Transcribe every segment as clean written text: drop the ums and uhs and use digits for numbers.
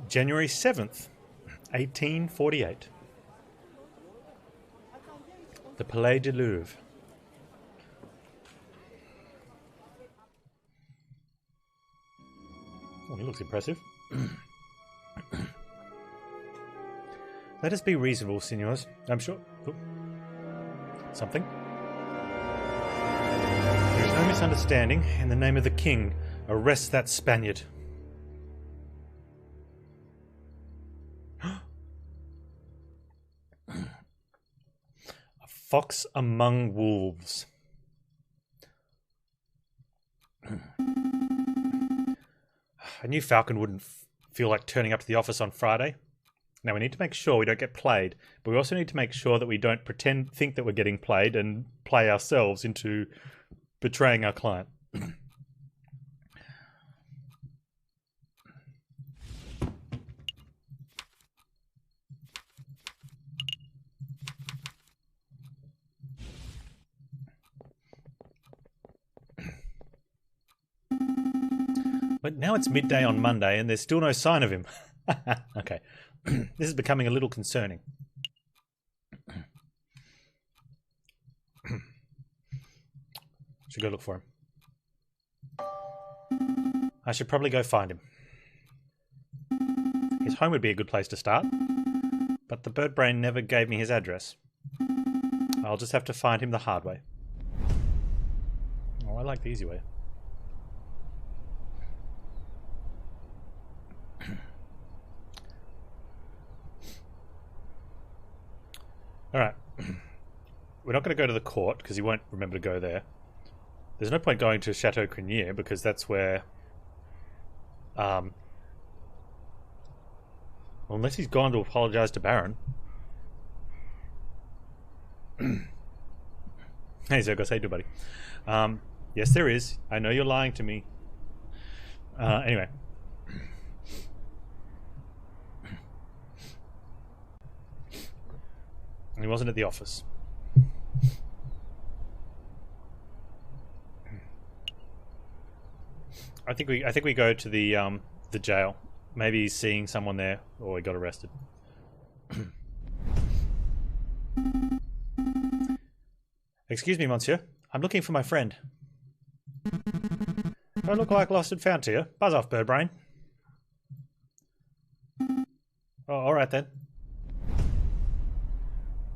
January 7th, 1848. The Palais du Louvre. Oh, he looks impressive. Let us be reasonable, signors. I'm sure... Oh. Something? There is no misunderstanding. In the name of the king, arrest that Spaniard. A fox among wolves. I knew Falcon wouldn't feel like turning up to the office on Friday. Now we need to make sure we don't get played, but we also need to make sure that we don't think that we're getting played and play ourselves into betraying our client. But now it's midday on Monday and there's still no sign of him. Okay. This is becoming a little concerning. Should go look for him. I should probably go find him. His home would be a good place to start, but the bird brain never gave me his address. I'll just have to find him the hard way. Oh, I like the easy way. Alright. We're not going to go to the court because he won't remember to go there. There's no point going to Chateau Crinier because that's where... unless he's gone to apologise to Baron. Hey Zergos, how you doing, buddy? Yes there is. I know you're lying to me. Anyway. And he wasn't at the office. I think we go to the jail. Maybe he's seeing someone there, or he got arrested. Excuse me, monsieur. I'm looking for my friend. Don't look like lost and found to you. Buzz off, Birdbrain. Oh, all right then.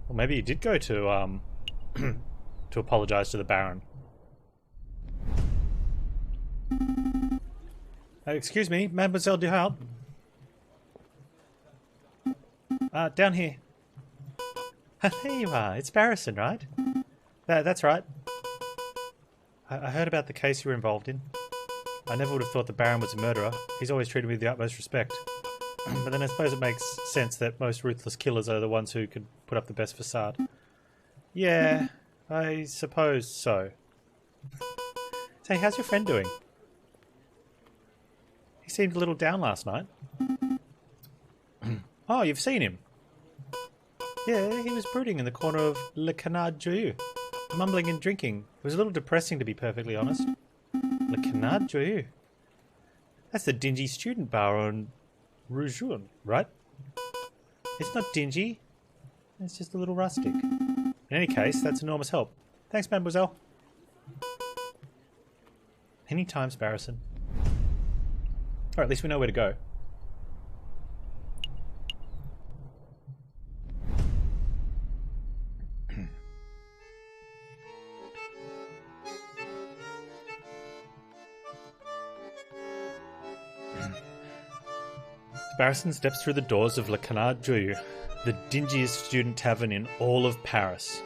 Well, maybe he did go to to apologise to the Baron. Excuse me, Mademoiselle Duhalde. Down here. There you are. It's Sparrowson, right? That's right. I heard about the case you were involved in. I never would have thought the Baron was a murderer. He's always treated me with the utmost respect. But then I suppose it makes sense that most ruthless killers are the ones who could put up the best facade. Yeah, I suppose so. Say, how's your friend doing? He seemed a little down last night. Oh, you've seen him? Yeah, he was brooding in the corner of Le Canard Joyeux, mumbling and drinking. It was a little depressing, to be perfectly honest. Le Canard Joyeux? That's the dingy student bar on Rue Jaune, right? It's not dingy. It's just a little rustic. In any case, that's enormous help. Thanks, mademoiselle. Anytime, Sparrowson. Or at least we know where to go. Sparrowson steps through the doors of Le Canard Joyeux, the dingiest student tavern in all of Paris.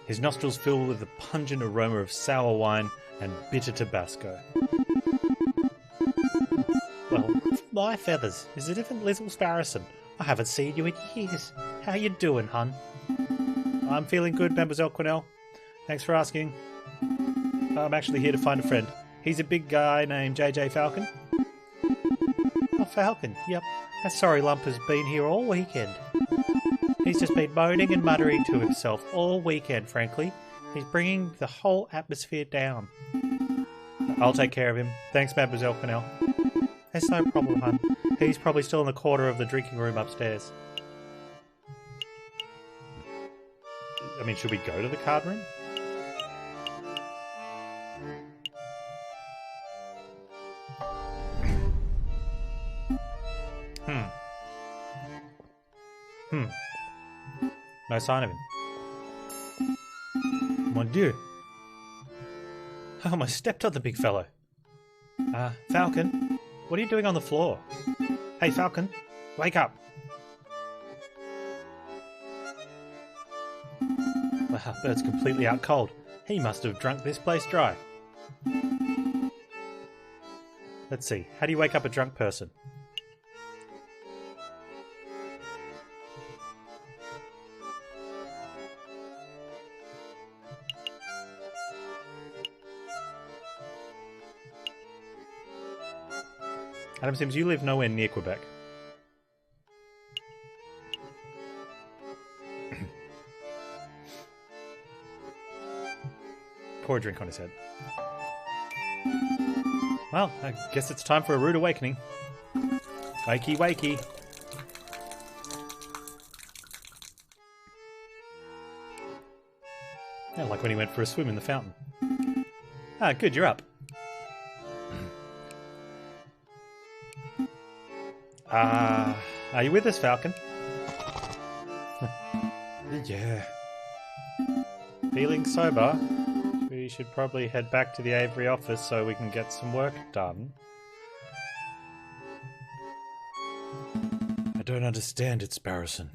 His nostrils fill with the pungent aroma of sour wine and bitter Tabasco. Well, my feathers, is a different little Sparrowson. I haven't seen you in years. How you doing, hun? I'm feeling good, Mademoiselle Quenelle. Thanks for asking. I'm actually here to find a friend. He's a big guy named Jayjay Falcon. Oh, Falcon, yep. That sorry lump has been here all weekend. He's just been moaning and muttering to himself all weekend, frankly. He's bringing the whole atmosphere down. I'll take care of him. Thanks, Mademoiselle Quennell. It's no problem, hon. He's probably still in the corner of the drinking room upstairs. I mean, should we go to the card room? No sign of him. Mon Dieu. I almost stepped on the big fellow. Falcon, what are you doing on the floor? Hey, Falcon, wake up. Wow, Bird's completely out cold. He must have drunk this place dry. Let's see, how do you wake up a drunk person? Adam Sims, you live nowhere near Quebec. Pour a drink on his head. Well, I guess it's time for a rude awakening. Wakey, wakey. Yeah, like when he went for a swim in the fountain. Ah, good, you're up. Are you with us, Falcon? Yeah. Feeling sober? We should probably head back to the Aviary office so we can get some work done. I don't understand it, Sparrowson.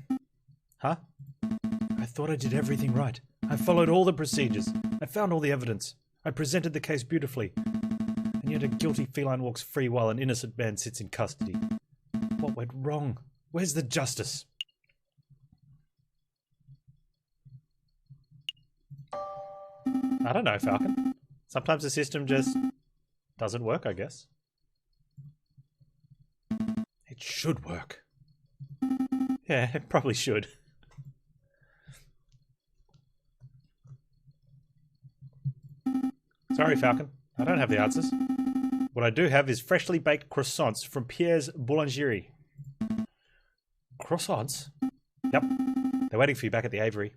Huh? I thought I did everything right. I followed all the procedures. I found all the evidence. I presented the case beautifully. And yet a guilty feline walks free while an innocent man sits in custody. What went wrong? Where's the justice? I don't know, Falcon. Sometimes the system just doesn't work, I guess. It should work. Yeah, it probably should. Sorry, Falcon. I don't have the answers. What I do have is freshly baked croissants from Pierre's Boulangerie. Croissants? Yep. They're waiting for you back at the Aviary.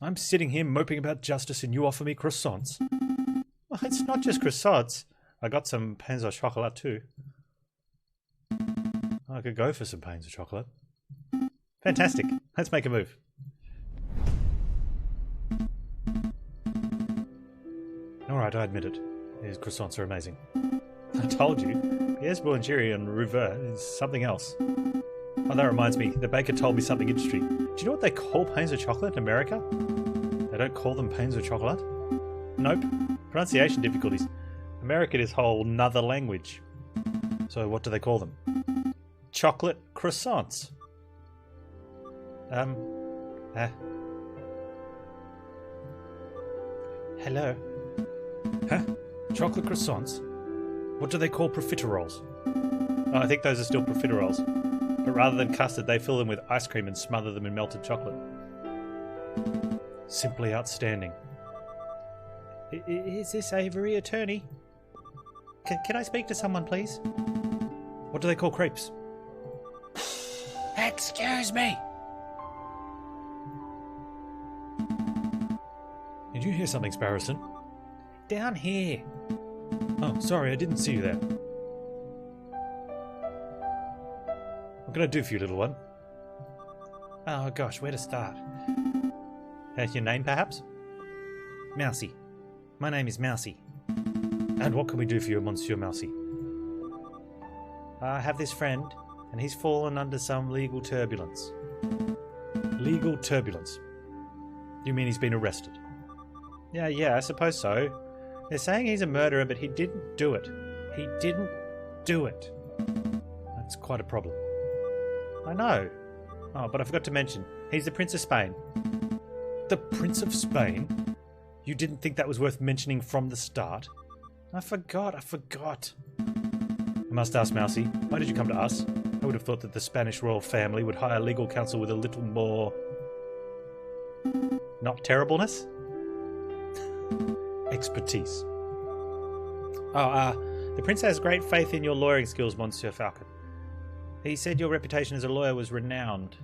I'm sitting here moping about justice and you offer me croissants. Well, it's not just croissants. I got some Panz au chocolat too. I could go for some Panz au chocolat. Fantastic. Let's make a move. Alright, I admit it. These croissants are amazing. I told you. Pierre's Boulangerie and Rouvert is something else. Oh, that reminds me. The baker told me something interesting. Do you know what they call Panz au chocolat in America? They don't call them Panz au chocolat? Nope. Pronunciation difficulties. American is whole nother language. So what do they call them? Chocolate croissants. Hello? Huh? Chocolate croissants? What do they call profiteroles? Oh, I think those are still profiteroles. But rather than custard, they fill them with ice cream and smother them in melted chocolate. Simply outstanding. Is this Aviary Attorney? Can I speak to someone, please? What do they call crepes? Excuse me! Did you hear something, Sparrowson? Down here. Oh, sorry, I didn't see you there. What can I do for you, little one? Oh gosh, where to start? Your name, perhaps? Mousy. My name is Mousy. And what can we do for you, Monsieur Mousy? I have this friend, and he's fallen under some legal turbulence. Legal turbulence? You mean he's been arrested? Yeah, I suppose so. They're saying he's a murderer, but he didn't do it. He didn't do it. That's quite a problem. I know. Oh, but I forgot to mention, he's the Prince of Spain. The Prince of Spain? You didn't think that was worth mentioning from the start? I forgot. I must ask, Mousy, why did you come to us? I would have thought that the Spanish royal family would hire legal counsel with a little more... not terribleness? Expertise. The prince has great faith in your lawyering skills, Monsieur Falcon. He said your reputation as a lawyer was renowned.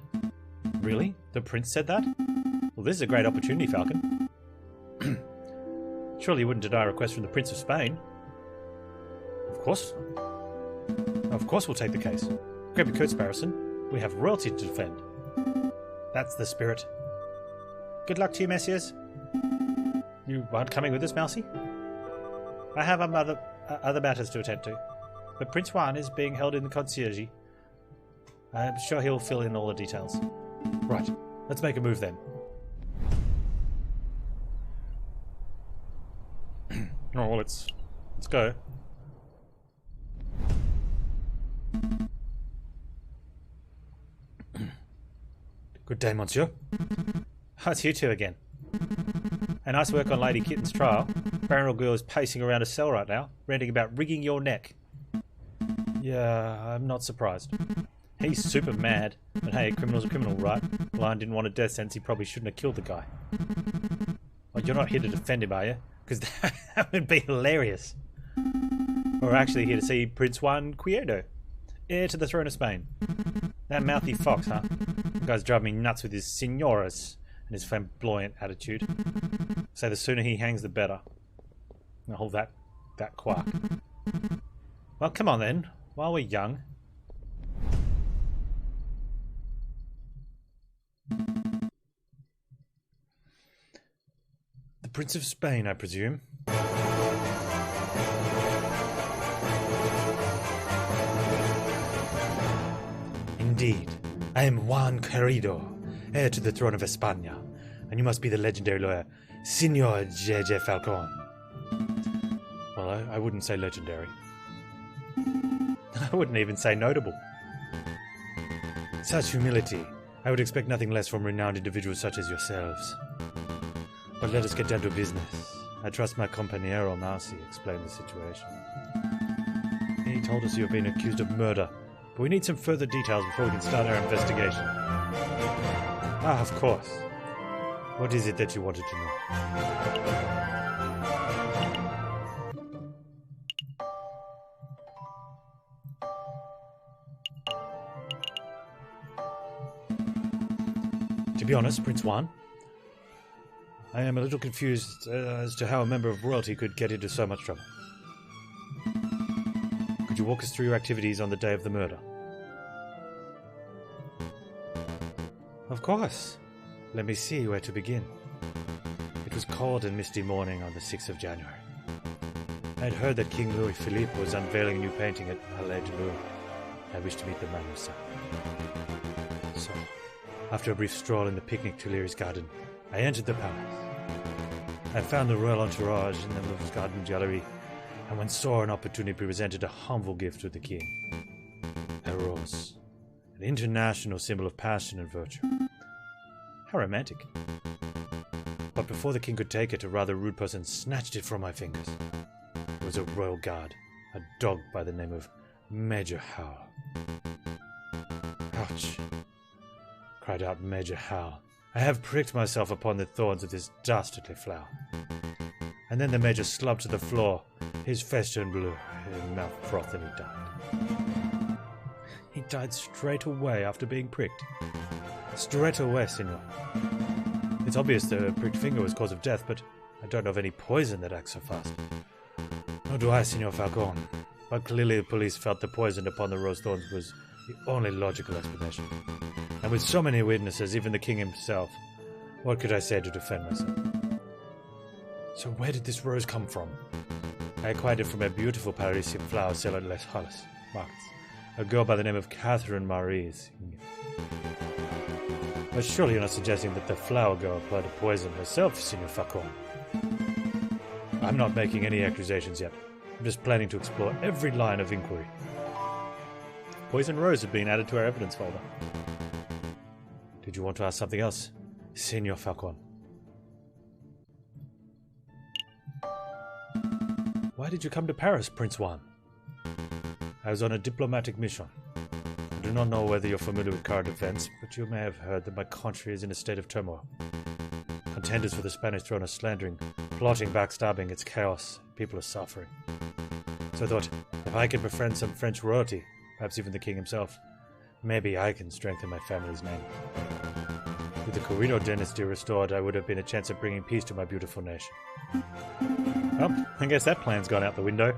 Really? The prince said that? Well, this is a great opportunity, Falcon. Surely you wouldn't deny a request from the Prince of Spain? Of course. Of course we'll take the case. Grab your coat, Sparrowson. We have royalty to defend. That's the spirit. Good luck to you, messieurs. You aren't coming with us, Mousy? I have other matters to attend to. But Prince Juan is being held in the concierge. I'm sure he'll fill in all the details. Right, let's make a move then. Oh, well, let's go. Good day, monsieur. Oh, it's you two again. A nice work on Lady Kitten's trial. Baron O'Gill is pacing around a cell right now, ranting about rigging your neck. Yeah, I'm not surprised. He's super mad. But hey, a criminal's a criminal, right? Lion didn't want a death sentence, he probably shouldn't have killed the guy. Well, you're not here to defend him, are you? Because that would be hilarious. We're actually here to see Prince Juan Cuerdo, heir to the throne of Spain. That mouthy fox, huh? The guy's driving me nuts with his signoras and his flamboyant attitude. So the sooner he hangs, the better. Oh, that quark. Well, come on then, while we're young. The Prince of Spain, I presume. Indeed. I am Juan Querido, heir to the throne of España, and you must be the legendary lawyer, Signor Jayjay Falcon. Well, I wouldn't say legendary. I wouldn't even say notable. Such humility. I would expect nothing less from renowned individuals such as yourselves. But let us get down to business. I trust my compañero Mousy explained the situation. He told us you have been accused of murder, but we need some further details before we can start our investigation. Ah, of course. What is it that you wanted to know? To be honest, Prince Juan, I am a little confused as to how a member of royalty could get into so much trouble. Could you walk us through your activities on the day of the murder? Of course. Let me see where to begin. It was cold and misty morning on the 6th of January. I had heard that King Louis Philippe was unveiling a new painting at Palais de Louvre. I wished to meet the man himself. So, after a brief stroll in the picnic Tuileries garden, I entered the palace. I found the royal entourage in the Louvre's garden gallery, and when saw an opportunity presented a humble gift to the king. A rose. An international symbol of passion and virtue. How romantic. But before the king could take it, a rather rude person snatched it from my fingers. It was a royal guard, a dog by the name of Major Howell. Ouch, cried out Major Howell. I have pricked myself upon the thorns of this dastardly flower. And then the major slumped to the floor. His face turned blue, his mouth frothed, and he died. He died straight away after being pricked. Straight away, senor. It's obvious the pricked finger was cause of death, but I don't know of any poison that acts so fast. Nor do I, Senor Falcon. But clearly the police felt the poison upon the rose thorns was the only logical explanation. And with so many witnesses, even the king himself, what could I say to defend myself? So where did this rose come from? I acquired it from a beautiful Parisian flower seller at Les Halles markets, a girl by the name of Catherine Maries. But surely you're not suggesting that the flower girl applied a poison herself, Senor Falcon? I'm not making any accusations yet. I'm just planning to explore every line of inquiry. Poison rose had been added to our evidence folder. Did you want to ask something else, Senor Falcon? Why did you come to Paris, Prince Juan? I was on a diplomatic mission. I do not know whether you're familiar with current events, but you may have heard that my country is in a state of turmoil. Contenders for the Spanish throne are slandering, plotting, backstabbing. It's chaos. People are suffering. So I thought, if I could befriend some French royalty, perhaps even the king himself, maybe I can strengthen my family's name. With the Corino dynasty restored, I would have been a chance of bringing peace to my beautiful nation. Well, I guess that plan's gone out the window.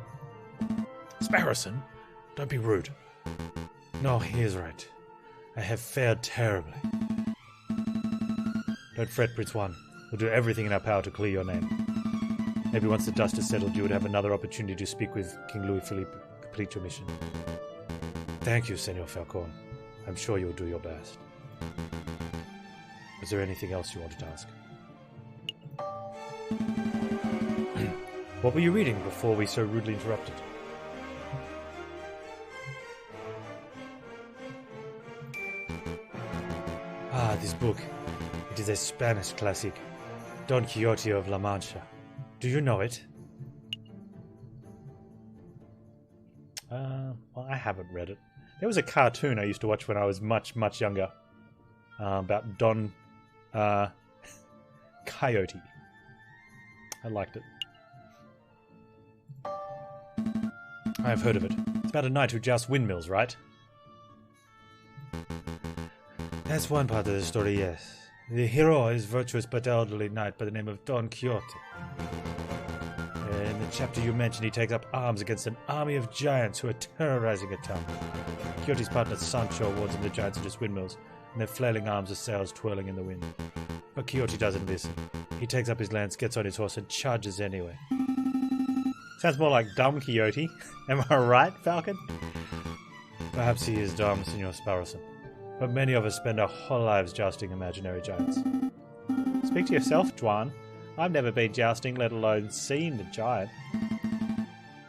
Sparrowson, don't be rude. No, he is right. I have failed terribly. Don't fret, Prince Juan. We'll do everything in our power to clear your name. Maybe once the dust is settled, you would have another opportunity to speak with King Louis Philippe to complete your mission. Thank you, Senor Falcon. I'm sure you'll do your best. Was there anything else you wanted to ask? What were you reading before we so rudely interrupted? Ah, this book. It is a Spanish classic, Don Quixote of La Mancha. Do you know it? Well, I haven't read it. There was a cartoon I used to watch when I was much, much younger about Don Quixote. I liked it. I've heard of it. It's about a knight who jousts windmills, right? That's one part of the story, yes. The hero is virtuous but elderly knight by the name of Don Quixote. In the chapter you mentioned, he takes up arms against an army of giants who are terrorizing a town. Quixote's partner Sancho warns him the giants are just windmills, and their flailing arms are sails twirling in the wind. But Quixote doesn't listen. He takes up his lance, gets on his horse, and charges anyway. Sounds more like dumb Quixote. Am I right, Falcon? Perhaps he is dumb, Senor Sparrowson. But many of us spend our whole lives jousting imaginary giants. Speak to yourself, Juan. I've never been jousting, let alone seen a giant.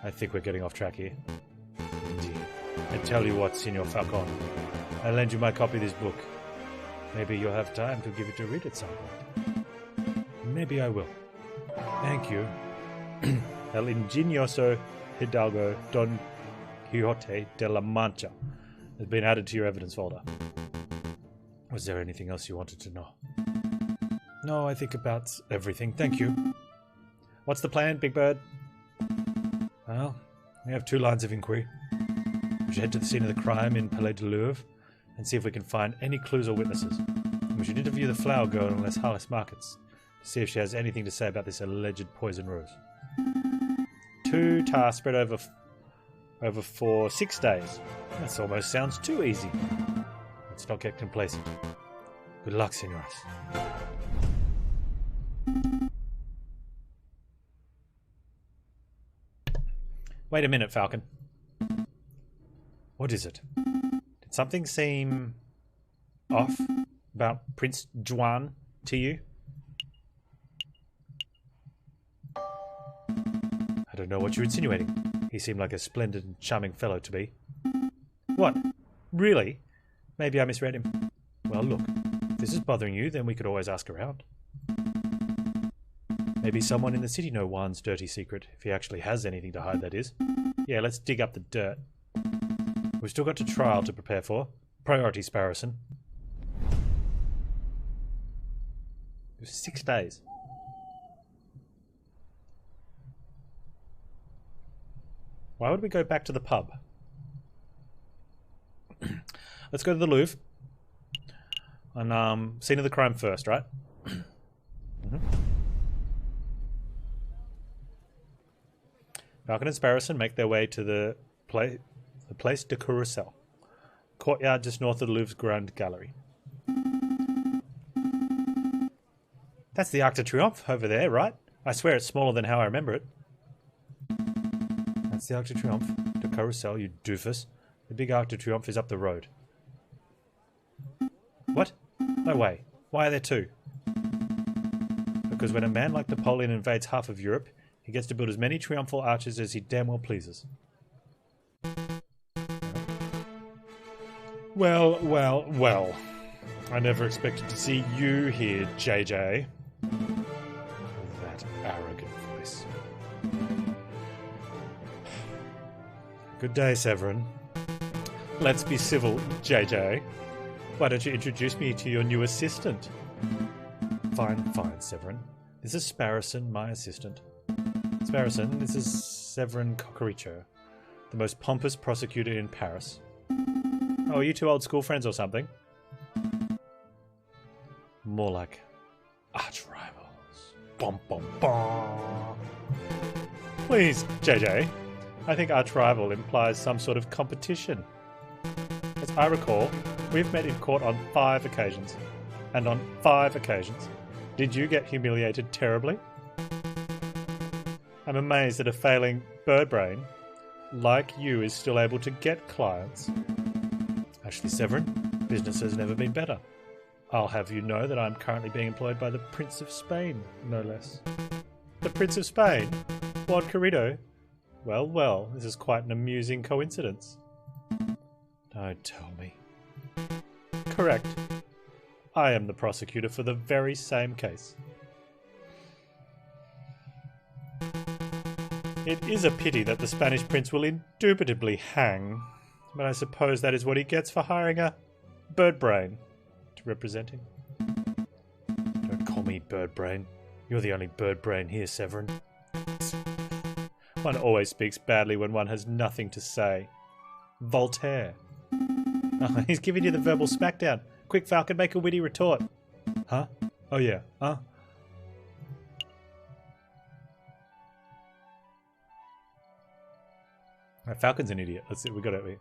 I think we're getting off track here. Indeed. I tell you what, Senor Falcon. I'll lend you my copy of this book. Maybe you'll have time to give it a read at some point. Maybe I will. Thank you. El Ingenioso Hidalgo Don Quixote de la Mancha has been added to your evidence folder. Was there anything else you wanted to know? No, I think about everything. Thank you. What's the plan, Big Bird? Well, we have 2 lines of inquiry. We should head to the scene of the crime in Palais de Louvre and see if we can find any clues or witnesses. And we should interview the flower girl in Les Halles Markets to see if she has anything to say about this alleged poison rose. 2 tasks spread over for 6 days. That almost sounds too easy. Let's not get complacent. Good luck, senores. Wait a minute, Falcon. What is it? Did something seem off about Prince Juan to you? I don't know what you're insinuating. He seemed like a splendid and charming fellow to me. What? Really? Maybe I misread him. Well, look, if this is bothering you, then we could always ask around. Maybe someone in the city knows Juan's dirty secret, if he actually has anything to hide, that is. Yeah, let's dig up the dirt. We've still got a trial to prepare for. Priority, Sparrowson. It was 6 days. Why would we go back to the pub? Let's go to the Louvre. And scene of the crime first, right? Falcon and Sparrowson make their way to the Place de Carrousel, courtyard just north of the Louvre's Grand Gallery. That's the Arc de Triomphe over there, right? I swear it's smaller than how I remember it. That's the Arc de Triomphe. De Carrousel, you doofus. The big Arc de Triomphe is up the road. What? No way. Why are there 2? Because when a man like Napoleon invades half of Europe, he gets to build as many triumphal arches as he damn well pleases. Well, well, well. I never expected to see you here, Jayjay. That arrogant voice. Good day, Severin. Let's be civil, Jayjay. Why don't you introduce me to your new assistant? Fine, fine, Severin. This is Sparrowson, my assistant. Sparrowson, this is Severin Cockericho, the most pompous prosecutor in Paris. Oh, are you two old school friends or something? More like arch rivals. Bom bom bom. Please, JJ. I think arch rival implies some sort of competition. As I recall, we've met in court on 5 occasions. And on 5 occasions, did you get humiliated terribly? I'm amazed that a failing bird brain like you is still able to get clients. Actually, Severin, business has never been better. I'll have you know that I'm currently being employed by the Prince of Spain, no less. The Prince of Spain? Juan Carrito? Well, well, this is quite an amusing coincidence. Don't tell me. Correct. I am the prosecutor for the very same case. It is a pity that the Spanish prince will indubitably hang, but I suppose that is what he gets for hiring a bird brain to represent him. Don't call me bird brain. You're the only bird brain here, Severin. One always speaks badly when one has nothing to say. Voltaire. Oh, he's giving you the verbal smackdown. Quick, Falcon, make a witty retort. Huh? Oh yeah, huh? Falcon's an idiot. Let's see, we got it here.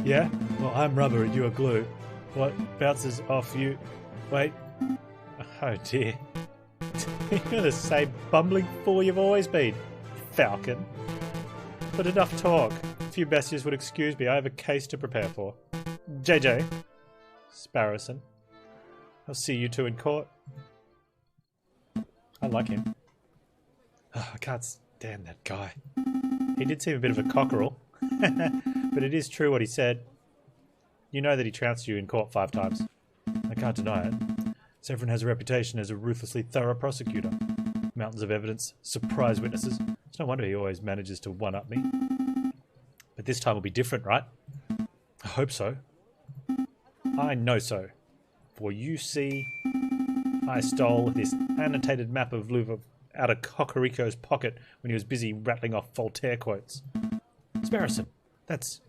Yeah? Well, I'm rubber and you are glue. What bounces off you? Wait. Oh dear. You're the same bumbling fool you've always been, Falcon. But enough talk. A few messages would excuse me. I have a case to prepare for. JJ. Sparrowson. I'll see you two in court. I like him. Oh, I can't stand that guy. He did seem a bit of a cockerel. But it is true what he said. You know that he trounced you in court 5 times. I can't deny it. Severin has a reputation as a ruthlessly thorough prosecutor. Mountains of evidence, surprise witnesses. It's no wonder he always manages to one-up me. But this time will be different, right? I hope so. I know so. For you see, I stole this annotated map of Louvre out of Cocorico's pocket when he was busy rattling off Voltaire quotes. Sparrowson, that's...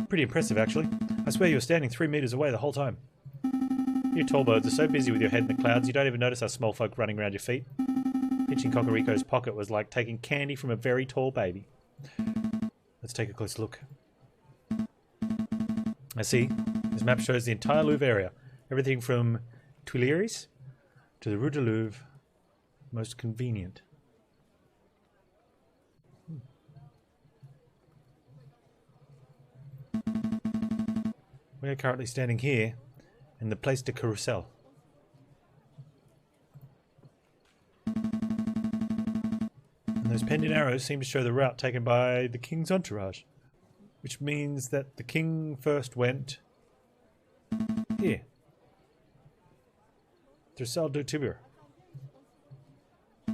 pretty impressive, actually. I swear you were standing 3 meters away the whole time. You tall birds are so busy with your head in the clouds you don't even notice us small folk running around your feet. Pinching Cocorico's pocket was like taking candy from a very tall baby. Let's take a close look. I see. This map shows the entire Louvre area. Everything from Tuileries to the Rue de Louvre. Most convenient. We are currently standing here in the Place de Carrousel. And those pendant arrows seem to show the route taken by the king's entourage, which means that the king first went here, through Salle du Tiber,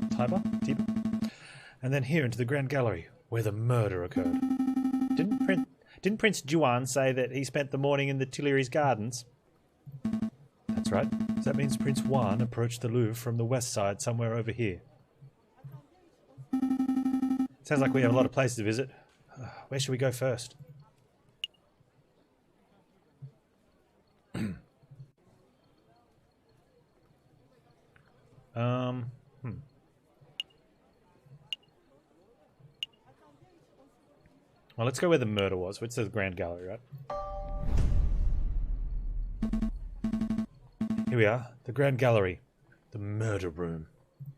Tiber, and then here into the Grand Gallery, where the murder occurred. Didn't Prince Juan say that he spent the morning in the Tuileries Gardens? That's right. So that means Prince Juan approached the Louvre from the west side, somewhere over here. Sounds like we have a lot of places to visit. Where should we go first? Well, let's go where the murder was, which is the Grand Gallery, right? Here we are, the Grand Gallery, the murder room.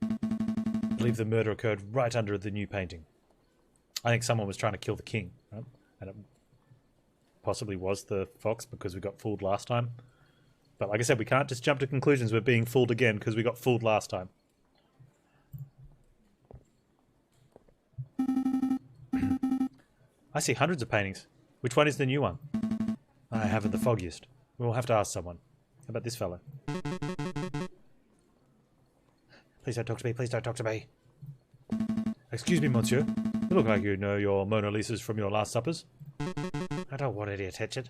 I believe the murder occurred right under the new painting. I think someone was trying to kill the king, right? And it possibly was the fox because we got fooled last time. But like I said, we can't just jump to conclusions. We're being fooled again because we got fooled last time. I see hundreds of paintings. Which one is the new one? I haven't the foggiest. We'll have to ask someone. How about this fellow? Please don't talk to me. Please don't talk to me. Excuse me, monsieur. You look like you know your Mona Lisas from your last suppers. I don't want any attention.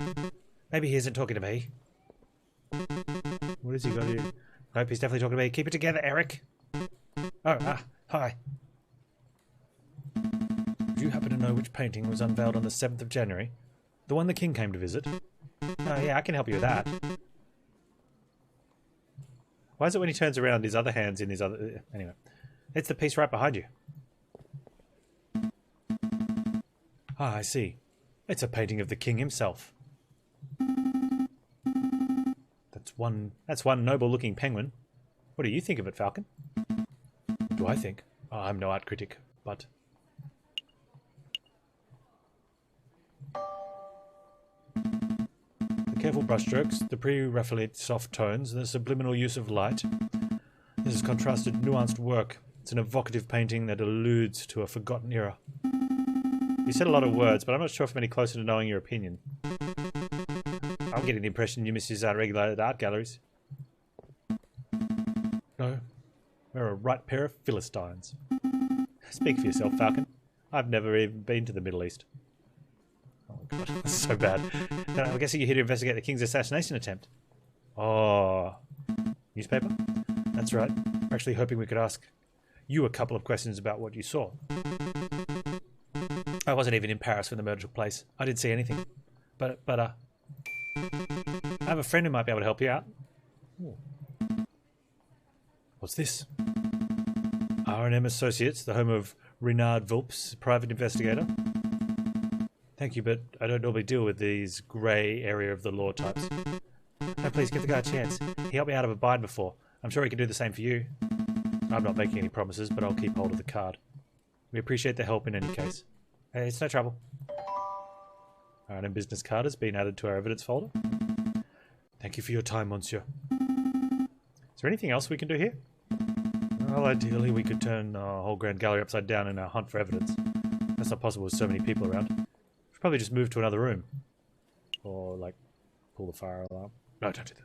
Maybe he isn't talking to me. What has he got here? Nope, he's definitely talking to me. Keep it together, Eric. Oh, hi. Do you happen to know which painting was unveiled on the 7th of January? The one the king came to visit? Oh, yeah, I can help you with that. Why is it when he turns around, his other hand's in his other... Anyway. It's the piece right behind you. Ah, I see. It's a painting of the king himself. That's one noble-looking penguin. What do you think of it, Falcon? What do I think? Oh, I'm no art critic, but... The careful brushstrokes, the pre-Raphaelite soft tones, the subliminal use of light. This is contrasted, nuanced work. It's an evocative painting that alludes to a forgotten era. You said a lot of words, but I'm not sure if I'm any closer to knowing your opinion. I'm getting the impression you miss your regulated art galleries. No, we're a right pair of Philistines. Speak for yourself, Falcon. I've never even been to the Middle East. Oh god, that's so bad. No, I'm guessing you're here to investigate the king's assassination attempt. Oh, newspaper? That's right. We're actually hoping we could ask you a couple of questions about what you saw. I wasn't even in Paris when the murder took place. I didn't see anything. But I have a friend who might be able to help you out. Ooh. What's this? R&M Associates, the home of Renard Vulpes, private investigator. Thank you, but I don't normally deal with these grey area of the law types. No, please, give the guy a chance. He helped me out of a bind before. I'm sure he can do the same for you. I'm not making any promises, but I'll keep hold of the card. We appreciate the help in any case. It's no trouble. R&M business card has been added to our evidence folder. Thank you for your time, monsieur. Is there anything else we can do here? Well, ideally we could turn our whole Grand Gallery upside down in our hunt for evidence. That's not possible with so many people around. We should probably just move to another room. Or, like, pull the fire alarm. No, don't do that.